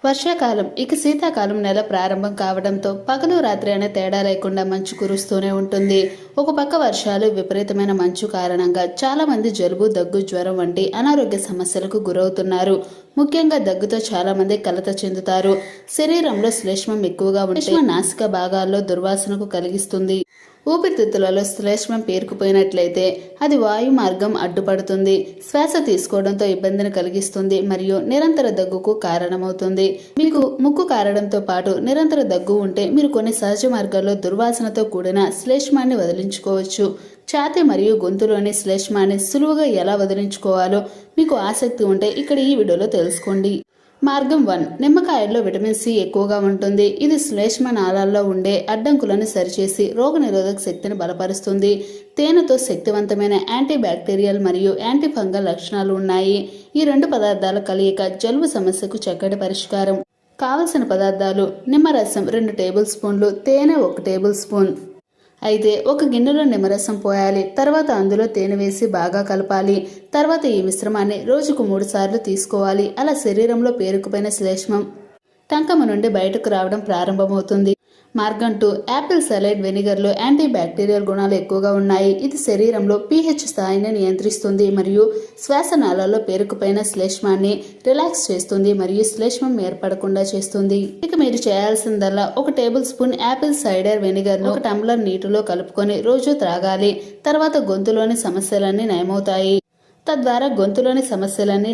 వర్షాకాలం ఇక శీతాకాలం నెల ప్రారంభం కావడంతో పగలు రాత్రి అనే తేడా లేకుండా మంచు కురుస్తూనే ఉంటుంది. ఒక పక్క వర్షాలు విపరీతమైన మంచు కారణంగా చాలా మంది జలుబు, దగ్గు, జ్వరం వంటి అనారోగ్య సమస్యలకు గురవుతున్నారు. ముఖ్యంగా దగ్గుతో చాలా మంది కలత చెందుతారు. శరీరంలో శ్లేష్మం ఎక్కువగా ఉంటే నాసిక భాగాల్లో దుర్వాసనకు కలిగిస్తుంది. ఊపిరితిత్తులలో శ్లేష్మం పేరుకుపోయినట్లయితే అది వాయు మార్గం అడ్డుపడుతుంది, శ్వాస తీసుకోవడంతో ఇబ్బందిని కలిగిస్తుంది మరియు నిరంతర దగ్గుకు కారణమవుతుంది. మీకు ముక్కు కారడంతో పాటు నిరంతర దగ్గు ఉంటే మీరు కొన్ని సహజ మార్గాల్లో దుర్వాసనతో కూడిన శ్లేష్మాన్ని వదిలించుకోవచ్చు. ఛాతీ మరియు గొంతులోని శ్లేష్మాన్ని సులువుగా ఎలా వదిలించుకోవాలో మీకు ఆసక్తి ఉంటే ఇక్కడ ఈ వీడియోలో తెలుసుకోండి. మార్గం 1. నిమ్మకాయల్లో విటమిన్ సి ఎక్కువగా ఉంటుంది. ఇది శ్లేష్మ నాళాల్లో ఉండే అడ్డంకులను సరిచేసి రోగనిరోధక శక్తిని బలపరుస్తుంది. తేనెతో శక్తివంతమైన యాంటీ బ్యాక్టీరియల్ మరియు యాంటీ ఫంగల్ లక్షణాలు ఉన్నాయి. ఈ రెండు పదార్థాల కలయిక జలుబు సమస్యకు చక్కటి పరిష్కారం. కావలసిన పదార్థాలు: నిమ్మరసం 2 టేబుల్ స్పూన్లు, తేనె 1 టేబుల్ స్పూన్. అయితే ఒక గిన్నెలో నిమ్మరసం పోయాలి. తర్వాత అందులో తేనె వేసి బాగా కలపాలి. తర్వాత ఈ మిశ్రమాన్ని రోజుకు 3 సార్లు తీసుకోవాలి. అలా శరీరంలో పేరుకుపోయిన శ్లేష్మం టంకము నుండి బయటకు రావడం ప్రారంభమవుతుంది. మార్గం 2. యాపిల్ సైలైడ్ వెనిగర్లో యాంటీ బ్యాక్టీరియల్ గుణాలు ఎక్కువగా ఉన్నాయి. ఇది శరీరంలో pH స్థాయిని నియంత్రిస్తుంది మరియు శ్వాసనాళాల్లో పేరుకుపోయిన శ్లేష్మాన్ని రిలాక్స్ చేస్తుంది మరియు శ్లేష్మం ఏర్పడకుండా చేస్తుంది. ఇక మీరు చేయాల్సిందల్లా 1 టేబుల్ స్పూన్ యాపిల్ సైడర్ వెనిగర్ను 1 టంబ్లర్ నీటిలో కలుపుకొని రోజు త్రాగాలి. తర్వాత గొంతులోని సమస్యలన్నీ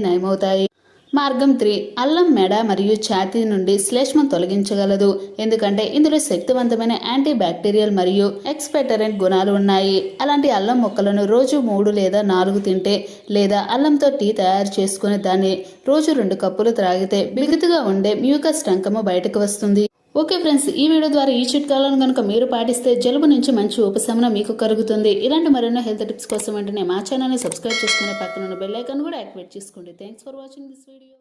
నయమవుతాయి. మార్గం 3. అల్లం మెడ మరియు ఛాతీ నుండి శ్లేష్మం తొలగించగలదు. ఎందుకంటే ఇందులో శక్తివంతమైన యాంటీ బ్యాక్టీరియల్ మరియు ఎక్స్పెక్టరెంట్ గుణాలు ఉన్నాయి. అలాంటి అల్లం ముక్కలను రోజు 3 లేదా 4 తింటే లేదా అల్లంతో టీ తయారు చేసుకుని దాన్ని రోజు 2 కప్పులు త్రాగితే బిగుతుగా ఉండే మ్యూకస్ టంకము బయటకు వస్తుంది. ఓకే ఫ్రెండ్స్, ఈ వీడియో ద్వారా ఈ చిట్కాలను కనుక మీరు పాటిస్తే జలుబు నుంచి మంచి ఉపశమనం మీకు కలుగుతుంది. ఇలాంటి మరెన్నో హెల్త్ టిప్స్ కోసం వెంటనే మా ఛానల్ని సబ్స్క్రైబ్ చేసుకునే పక్కన బెల్ ఐకాన్ కూడా యాక్టివేట్ చేసుకోండి. Thanks for watching this video.